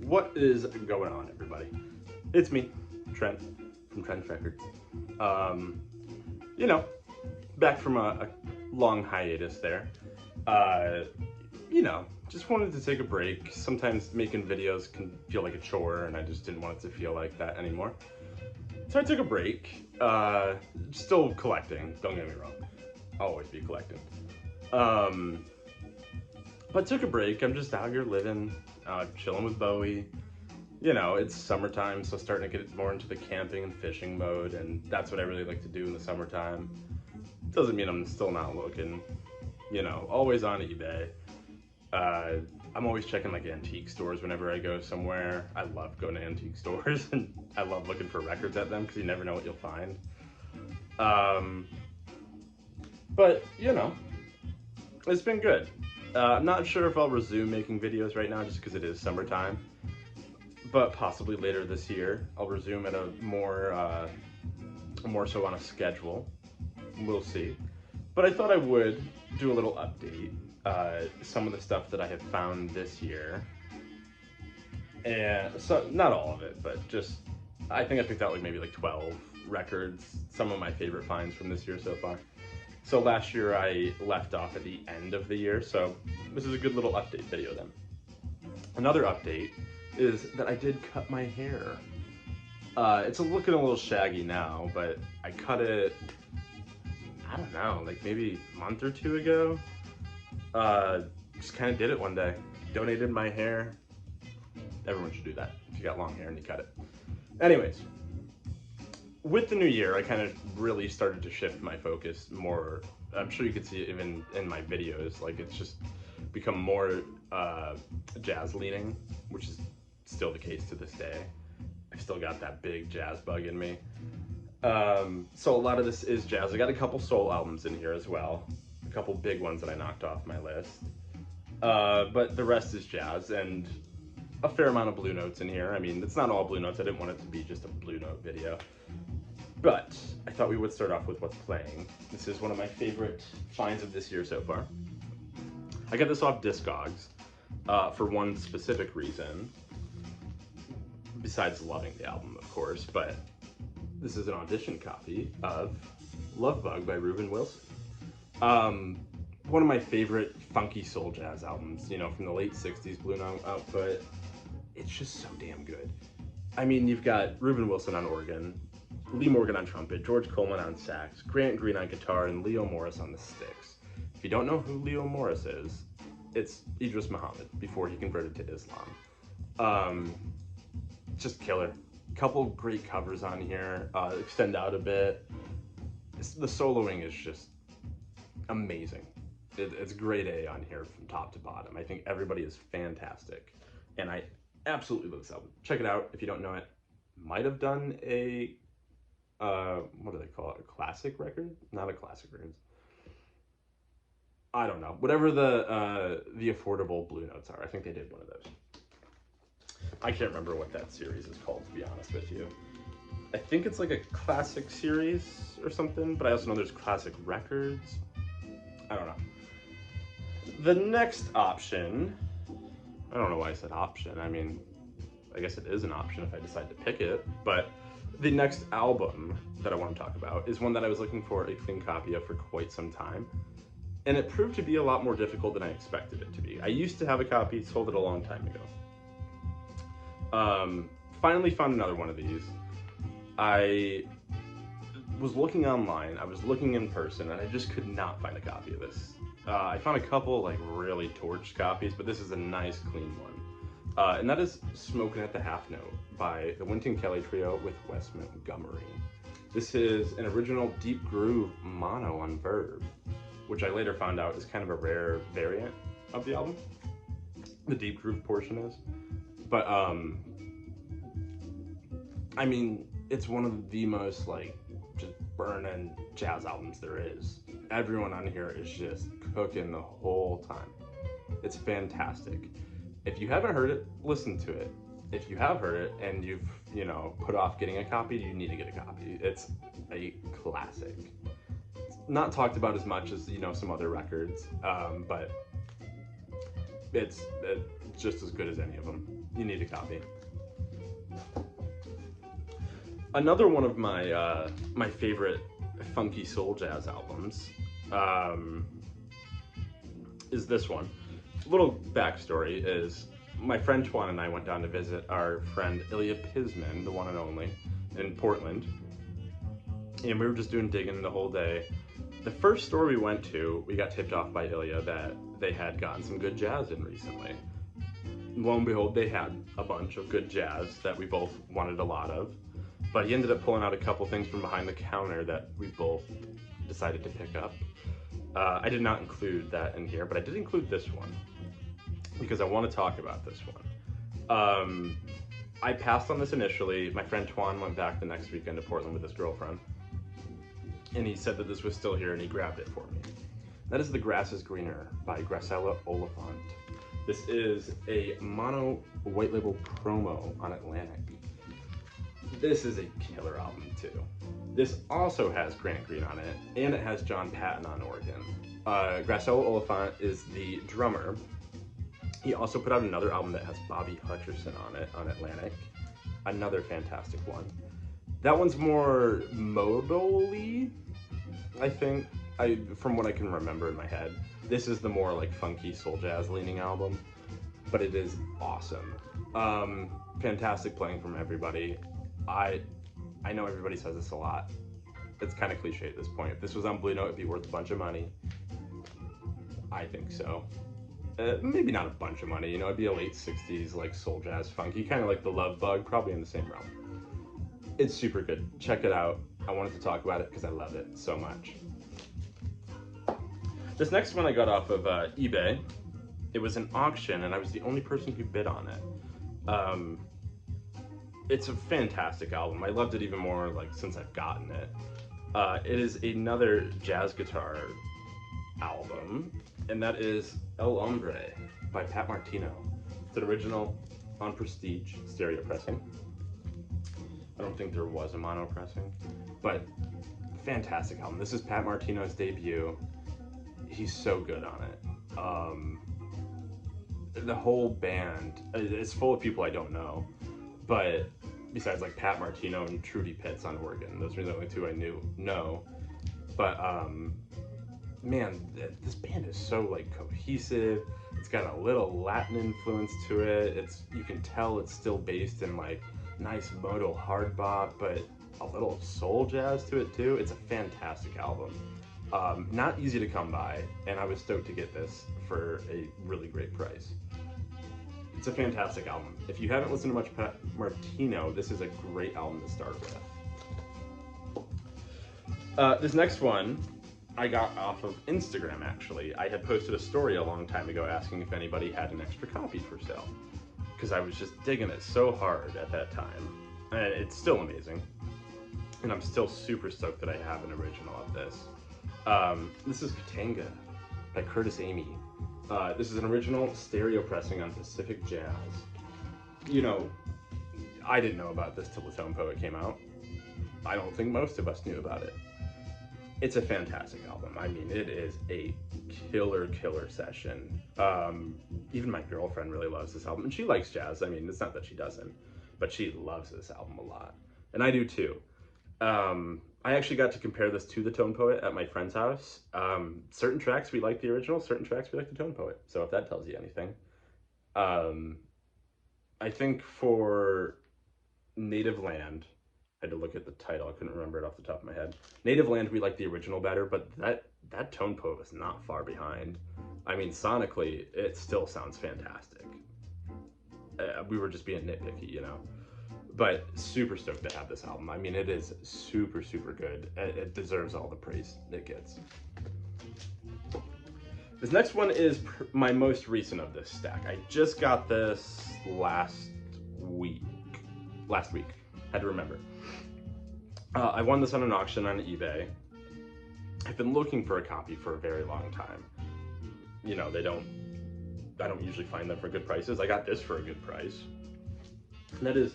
What is going on, everybody? It's me, Trent, from Trent's Record. You know, back from a long hiatus there. Just wanted to take a break. Sometimes making videos can feel like a chore, and I just didn't want it to feel like that anymore. So I took a break. Still collecting, don't get me wrong. I'll always be collecting. But took a break. I'm just out here living, chilling with Bowie. You know, it's summertime, so starting to get more into the camping and fishing mode, and that's what I really like to do in the summertime. Doesn't mean I'm still not looking, always on eBay. I'm always checking like antique stores whenever I go somewhere. I love going to antique stores, and I love looking for records at them because you never know what you'll find. But, it's been good. I'm not sure if I'll resume making videos right now just because it is summertime, but possibly later this year I'll resume at a more so on a schedule. We'll see. But I thought I would do a little update. Some of the stuff that I have found this year, and so not all of it, but just I think I picked out maybe 12 records, some of my favorite finds from this year so far. So last year I left off at the end of the year, so this is a good little update video then. Another update is that I did cut my hair. It's looking a little shaggy now, but I cut it, I don't know, maybe a month or two ago. Just kind of did it one day. Donated my hair. Everyone should do that if you got long hair and you cut it. Anyways, with the new year, I kind of really started to shift my focus more. I'm sure you could see it even in my videos. It's just become more jazz leaning, which is still the case to this day. I've still got that big jazz bug in me. So a lot of this is jazz. I got a couple soul albums in here as well. A couple big ones that I knocked off my list. But the rest is jazz and a fair amount of blue notes in here. I mean, it's not all blue notes. I didn't want it to be just a blue note video. But I thought we would start off with what's playing. This is one of my favorite finds of this year so far. I got this off Discogs for one specific reason, besides loving the album, of course, but this is an audition copy of Love Bug by Reuben Wilson. One of my favorite funky soul jazz albums, from the late 60s Blue Note output. It's just so damn good. I mean, you've got Reuben Wilson on organ, Lee Morgan on trumpet, George Coleman on sax, Grant Green on guitar, and Leo Morris on the sticks. If you don't know who Leo Morris is, it's Idris Muhammad before he converted to Islam. Just killer. Couple great covers on here, extend out a bit. The soloing is just amazing. It's grade A on here from top to bottom. I think everybody is fantastic, and I absolutely love this album. Check it out if you don't know it. Might have done a what do they call it? A classic record? Not a classic record. I don't know. Whatever the affordable blue notes are. I think they did one of those. I can't remember what that series is called, to be honest with you. I think it's a classic series or something, but I also know there's classic records. I don't know. The next option, I don't know why I said option. I mean, I guess it is an option if I decide to pick it, but the next album that I want to talk about is one that I was looking for a clean copy of for quite some time, and it proved to be a lot more difficult than I expected it to be. I used to have a copy, sold it a long time ago. Finally found another one of these. I was looking online, I was looking in person, and I just could not find a copy of this. I found a couple really torched copies, but this is a nice clean one. And that is Smokin' at the Half Note by the Wynton Kelly Trio with Wes Montgomery. This is an original deep groove mono on Verve, which I later found out is kind of a rare variant of the album. The deep groove portion is. But, I mean, it's one of the most, just burning jazz albums there is. Everyone on here is just cooking the whole time. It's fantastic. If you haven't heard it, listen to it. If you have heard it and you've, put off getting a copy, you need to get a copy. It's a classic. It's not talked about as much as, some other records, but it's just as good as any of them. You need a copy. Another one of my my favorite funky soul jazz albums is this one. A little backstory is my friend Twan and I went down to visit our friend Ilya Pisman, the one and only, in Portland. And we were just doing digging the whole day. The first store we went to, we got tipped off by Ilya that they had gotten some good jazz in recently. Lo and behold, they had a bunch of good jazz that we both wanted a lot of. But he ended up pulling out a couple things from behind the counter that we both decided to pick up. I did not include that in here, but I did include this one because I want to talk about this one. I passed on this initially. My friend Twan went back the next weekend to Portland with his girlfriend, and he said that this was still here, and he grabbed it for me. That is The Grass is Greener by Martino El Hombre. This is a mono white label promo on Atlantic. This is a killer album too. This also has Grant Green on it, and it has John Patton on organ. Martino El Hombre is the drummer. He also put out another album that has Bobby Hutcherson on it on Atlantic. Another fantastic one. That one's more modally, I think, from what I can remember in my head. This is the more like funky soul jazz leaning album, but it is awesome. Fantastic playing from everybody. I know everybody says this a lot. It's kind of cliche at this point. If this was on Blue Note, it'd be worth a bunch of money. I think so. Maybe not a bunch of money, you know, it'd be a late 60s like soul jazz funky, kind of like the Love Bug, probably in the same realm. It's super good. Check it out. I wanted to talk about it because I love it so much. This next one I got off of eBay. It was an auction and I was the only person who bid on it. It's a fantastic album. I loved it even more like since I've gotten it. It is another jazz guitar album, and that is El Hombre by Pat Martino. It's an original on Prestige stereo pressing. I don't think there was a mono pressing, but fantastic album. This is Pat Martino's debut. He's so good on it. The whole band is full of people I don't know, but besides like Pat Martino and Trudy Pitts on organ, those are the only two I know. But man, this band is so like cohesive. It's got a little Latin influence to it. You can tell it's still based in like nice modal hard bop, but a little soul jazz to it too. It's a fantastic album. Not easy to come by, and I was stoked to get this for a really great price. It's a fantastic album. If you haven't listened to much Pat Martino, this is a great album to start with. This next one I got off of Instagram, actually. I had posted a story a long time ago asking if anybody had an extra copy for sale, because I was just digging it so hard at that time. And it's still amazing. And I'm still super stoked that I have an original of this. This is Katanga by Curtis Amy. This is an original stereo pressing on Pacific Jazz. You know, I didn't know about this till The Tone Poet came out. I don't think most of us knew about it. It's a fantastic album. I mean, it is a killer session. Even my girlfriend really loves this album, and she likes jazz. I mean, it's not that she doesn't, but she loves this album a lot, and I do too. I actually got to compare this to The Tone Poet at my friend's house. Certain tracks we like the original, certain tracks we like The Tone Poet. So if that tells you anything. I think for Native Land, I had to look at the title, I couldn't remember it off the top of my head. Native Land, we like the original better, but that Tone Poet was not far behind. I mean, sonically, it still sounds fantastic. We were just being nitpicky, you know? But super stoked to have this album. I mean, it is super good. It deserves all the praise it gets. This next one is my most recent of this stack. I just got this last week. Had to remember. I won this on an auction on eBay. I've been looking for a copy for a very long time. You know, I don't usually find them for good prices. I got this for a good price. And that is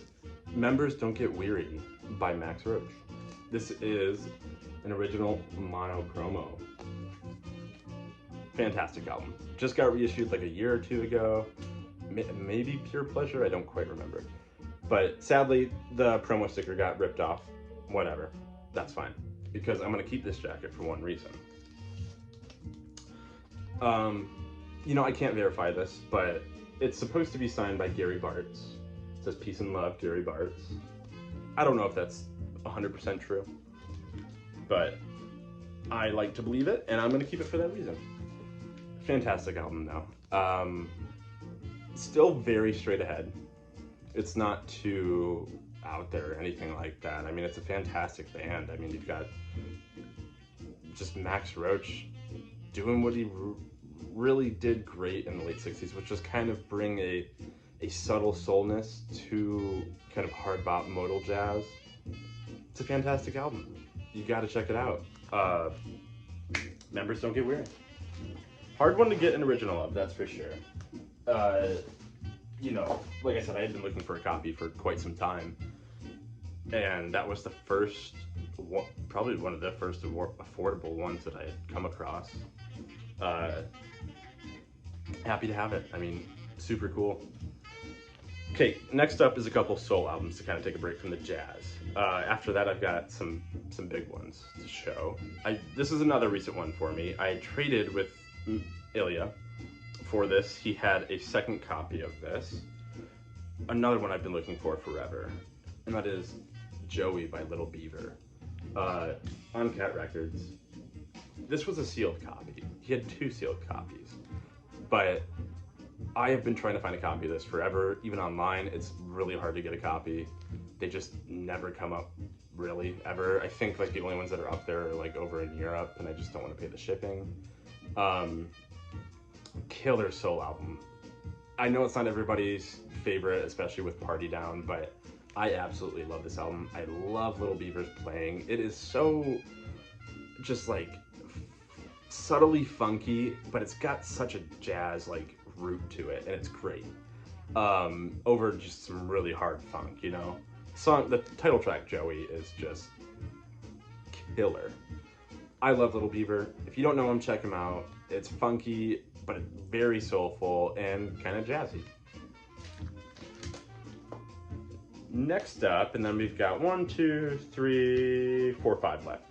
Members Don't Get Weary by Max Roach. This is an original mono promo. Fantastic album. Just got reissued like a year or two ago. maybe Pure Pleasure, I don't quite remember. But sadly, the promo sticker got ripped off. Whatever, that's fine, because I'm gonna keep this jacket for one reason. You know, I can't verify this, but it's supposed to be signed by Gary Bartz. It says "Peace and Love, Gary Bartz." I don't know if that's 100% true, but I like to believe it, and I'm gonna keep it for that reason. Fantastic album, though. Still very straight ahead. It's not too out there or anything like that. I mean, it's a fantastic band. I mean, you've got just Max Roach doing what he really did great in the late 60s, which was kind of bring a subtle soulness to kind of hard bop modal jazz. It's a fantastic album. You gotta check it out. Members Don't Get Weary. Hard one to get an original of, that's for sure. You know, like I said, I had been looking for a copy for quite some time, and that was the first, probably one of the first affordable ones that I had come across. Happy to have it. I mean, super cool. Okay, next up is a couple soul albums to kind of take a break from the jazz. After that, I've got some big ones to show. This is another recent one for me. I traded with Ilya for this. He had a second copy of this. Another one I've been looking for forever, and that is Joey by Little Beaver on Cat Records. This was a sealed copy. He had 2 sealed copies, but I have been trying to find a copy of this forever. Even online, it's really hard to get a copy. They just never come up, really, ever. I think like the only ones that are up there are like over in Europe, and I just don't want to pay the shipping. Killer soul album. I know it's not everybody's favorite, especially with Party Down, but I absolutely love this album. I love Little Beaver's playing. It is so just like subtly funky, but it's got such a jazz like root to it, and it's great. Over just some really hard funk, you know. The title track, Joey, is just killer. I love Little Beaver. If you don't know him, check him out. It's funky, but very soulful and kind of jazzy. Next up, and then we've got 1, 2, 3, 4, 5 left.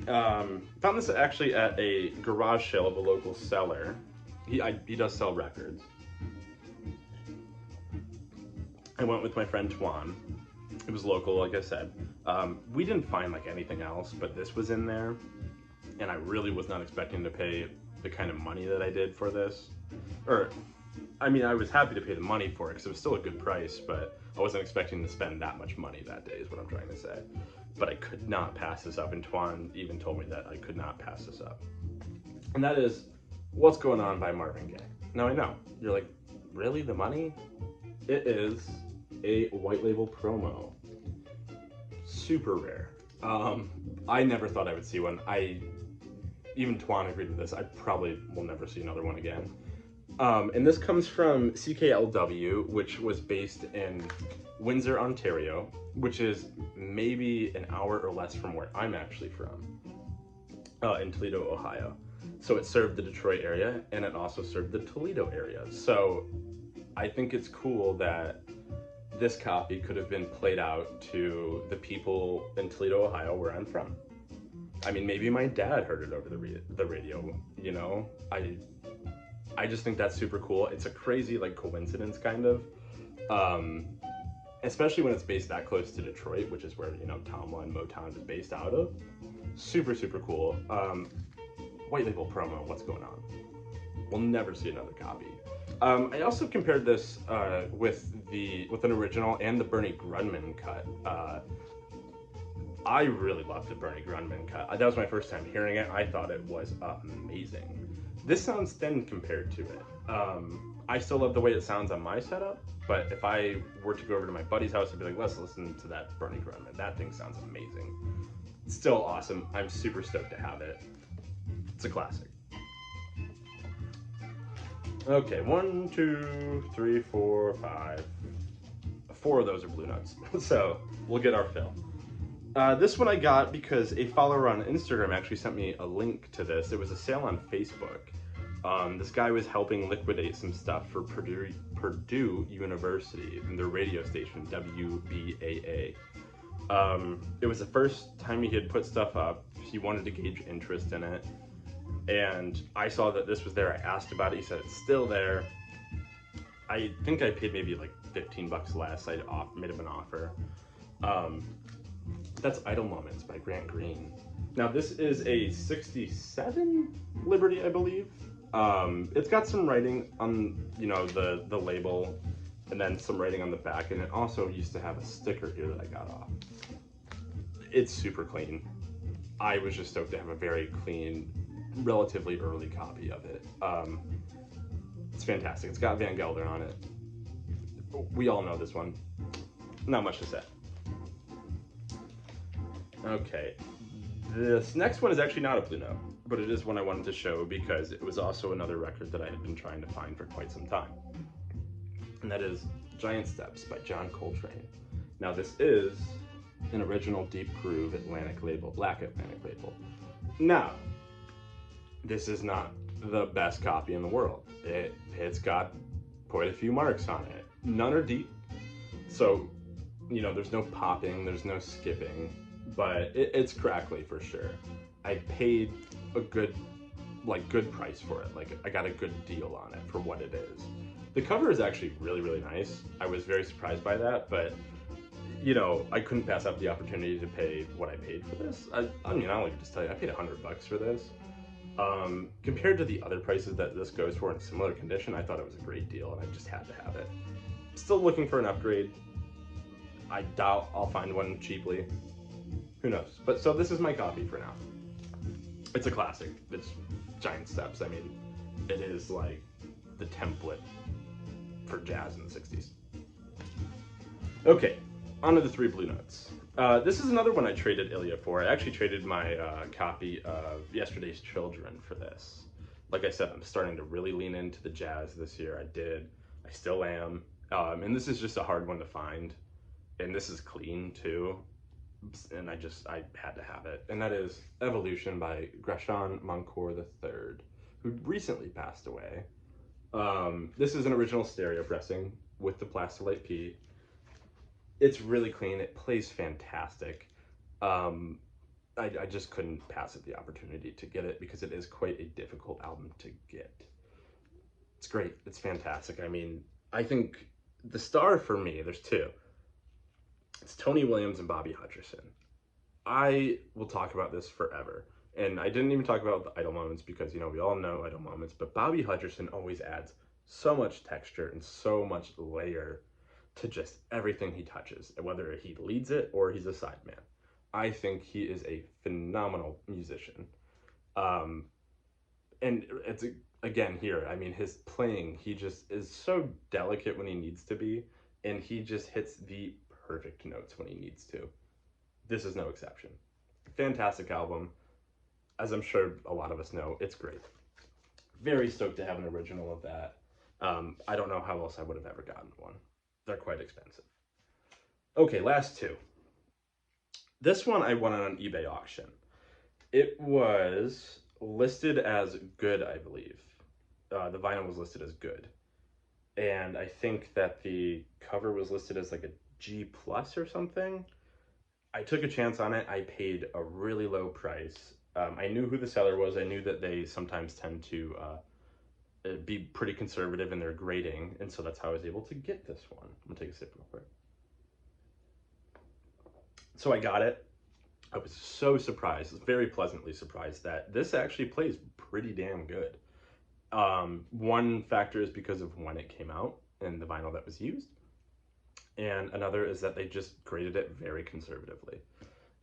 Found this actually at a garage sale of a local seller. He does sell records. I went with my friend Tuan. It was local, like I said. We didn't find like anything else, but this was in there, and I really was not expecting to pay the kind of money that I did for this. Or, I mean, I was happy to pay the money for it because it was still a good price, but I wasn't expecting to spend that much money that day is what I'm trying to say. But I could not pass this up, and Tuan even told me that I could not pass this up. And that is What's Going On by Marvin Gaye. Now I know, you're like, really, the money? It is a white label promo. Super rare. I never thought I would see one. Even Tuan agreed with this. I probably will never see another one again. And this comes from CKLW, which was based in Windsor, Ontario, which is maybe an hour or less from where I'm actually from, in Toledo, Ohio. So it served the Detroit area, and it also served the Toledo area. So I think it's cool that this copy could have been played out to the people in Toledo, Ohio, where I'm from. I mean, maybe my dad heard it over the radio, you know? I just think that's super cool. It's a crazy, like, coincidence, kind of. Especially when it's based that close to Detroit, which is where, you know, Tomla and Motown is based out of. Super, super cool. White label promo, What's Going On? We'll never see another copy. I also compared this with an original and the Bernie Grundman cut. I really loved the Bernie Grundman cut. That was my first time hearing it. I thought it was amazing. This sounds thin compared to it. I still love the way it sounds on my setup, but if I were to go over to my buddy's house, I'd be like, let's listen to that Bernie Grundman. That thing sounds amazing. It's still awesome. I'm super stoked to have it. It's a classic. Okay, 1, 2, 3, 4, 5. 4 of those are Blue Notes, so we'll get our fill. This one I got because a follower on Instagram actually sent me a link to this. It was a sale on Facebook, This guy was helping liquidate some stuff for Purdue University and their radio station, WBAA. It was the first time he had put stuff up. He wanted to gauge interest in it. And I saw that this was there. I asked about it. He said it's still there. I think I paid maybe like 15 bucks less. I made him an offer. That's Idle Moments by Grant Green. Now this is a 67 Liberty, I believe. It's got some writing on, you know, the label, and then some writing on the back, and it also used to have a sticker here that I got off. It's super clean. I was just stoked to have a very clean, relatively early copy of it. It's fantastic. It's got Van Gelder on it. We all know this one. Not much to say. Okay, this next one is actually not a Blue Note, but it is one I wanted to show because it was also another record that I had been trying to find for quite some time. And that is Giant Steps by John Coltrane. Now this is an original Deep Groove Atlantic label, Black Atlantic label. Now, this is not the best copy in the world. It's got quite a few marks on it. None are deep, so, you know, there's no popping, there's no skipping, but it's crackly for sure. I paid a good price for it. Like, I got a good deal on it for what it is. The cover is actually really, really nice. I was very surprised by that, but, you know, I couldn't pass up the opportunity to pay what I paid for this. I mean, I'll just tell you, I paid $100 for this. Compared to the other prices that this goes for in similar condition, I thought it was a great deal, and I just had to have it. Still looking for an upgrade. I doubt I'll find one cheaply. Who knows? But so this is my copy for now. It's a classic. It's Giant Steps. I mean, it is like the template for jazz in the 60s. Okay, on to the 3 Blue Notes. This is another one I traded Ilya for. I actually traded my copy of Yesterday's Children for this. Like I said, I'm starting to really lean into the jazz this year. I still am. And this is just a hard one to find. And this is clean too. And I had to have it. And that is Evolution by Greshon Moncour III, who recently passed away. This is an original stereo pressing with the Plastilite P. It's really clean. It plays fantastic. I just couldn't pass up the opportunity to get it because it is quite a difficult album to get. It's great. It's fantastic. I mean, I think the star for me, there's 2. It's Tony Williams and Bobby Hutcherson. I will talk about this forever. And I didn't even talk about the Idle Moments because, you know, we all know Idle Moments, but Bobby Hutcherson always adds so much texture and so much layer to just everything he touches, whether he leads it or he's a sideman. I think he is a phenomenal musician. And it's, again, here, I mean, his playing, he just is so delicate when he needs to be, and he just hits the perfect notes when he needs to. This is no exception. Fantastic album. As I'm sure a lot of us know, it's great. Very stoked to have an original of that. I don't know how else I would have ever gotten one. They're quite expensive. Okay, last 2. This one I won on an eBay auction. It was listed as good, I believe. The vinyl was listed as good. And I think that the cover was listed as like a G+ or something. I took a chance on it. I paid a really low price. I knew who the seller was. I knew that they sometimes tend to be pretty conservative in their grading, and so that's how I was able to get this one. I'm gonna take a sip real quick. So I got it. I was so surprised, very pleasantly surprised, that this actually plays pretty damn good. One factor is because of when it came out and the vinyl that was used, and another is that they just graded it very conservatively,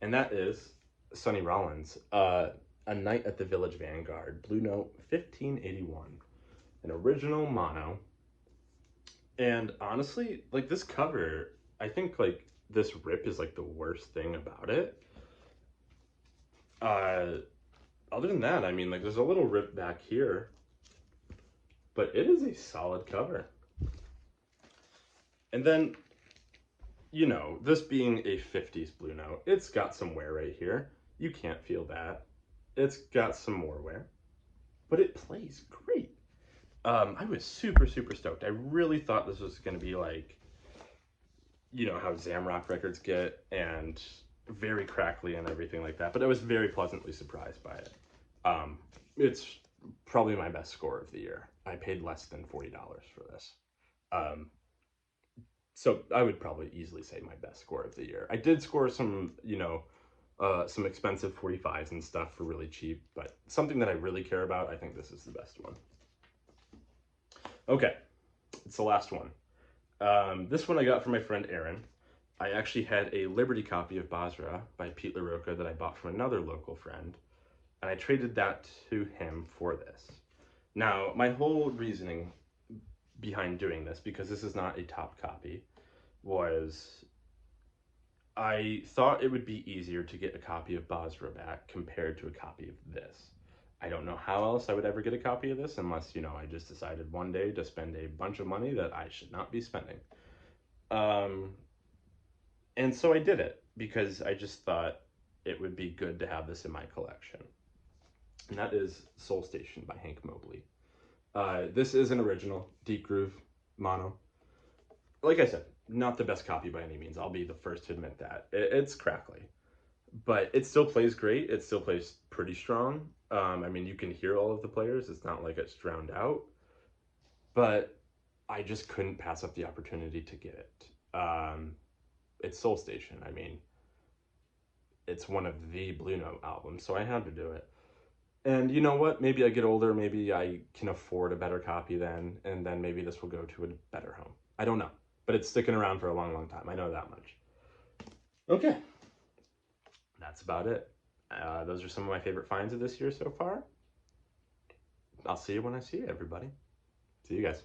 and that is Sonny Rollins, A Night at the Village Vanguard, Blue Note 1581, an original mono. And honestly, like, this cover, I think like this rip is like the worst thing about it. Other than that, I mean, like, there's a little rip back here, but it is a solid cover. And then, you know, this being a 50s Blue Note, it's got some wear right here. You can't feel that. It's got some more wear, but it plays great. I was super, super stoked. I really thought this was going to be like, you know, how Zamrock records get, and very crackly and everything like that. But I was very pleasantly surprised by it. It's probably my best score of the year. I paid less than $40 for this. Um, so I would probably easily say my best score of the year. I did score some, you know, some expensive 45s and stuff for really cheap, but something that I really care about, I think this is the best one. Okay, it's the last one. This one I got from my friend Aaron. I actually had a Liberty copy of Basra by Pete LaRocca that I bought from another local friend, and I traded that to him for this. Now, my whole reasoning behind doing this, because this is not a top copy, was I thought it would be easier to get a copy of Basra back compared to a copy of this. I don't know how else I would ever get a copy of this unless, you know, I just decided one day to spend a bunch of money that I should not be spending. And so I did it because I just thought it would be good to have this in my collection. And that is Soul Station by Hank Mobley. This is an original, deep groove, mono. Like I said, not the best copy by any means. I'll be the first to admit that. It's crackly, but it still plays great. It still plays pretty strong. I mean, you can hear all of the players. It's not like it's drowned out, but I just couldn't pass up the opportunity to get it. It's Soul Station. I mean, it's one of the Blue Note albums, so I had to do it. And you know what? Maybe I get older, maybe I can afford a better copy then, and then maybe this will go to a better home. I don't know, but it's sticking around for a long, long time. I know that much. Okay, that's about it. Those are some of my favorite finds of this year so far. I'll see you when I see you, everybody. See you guys.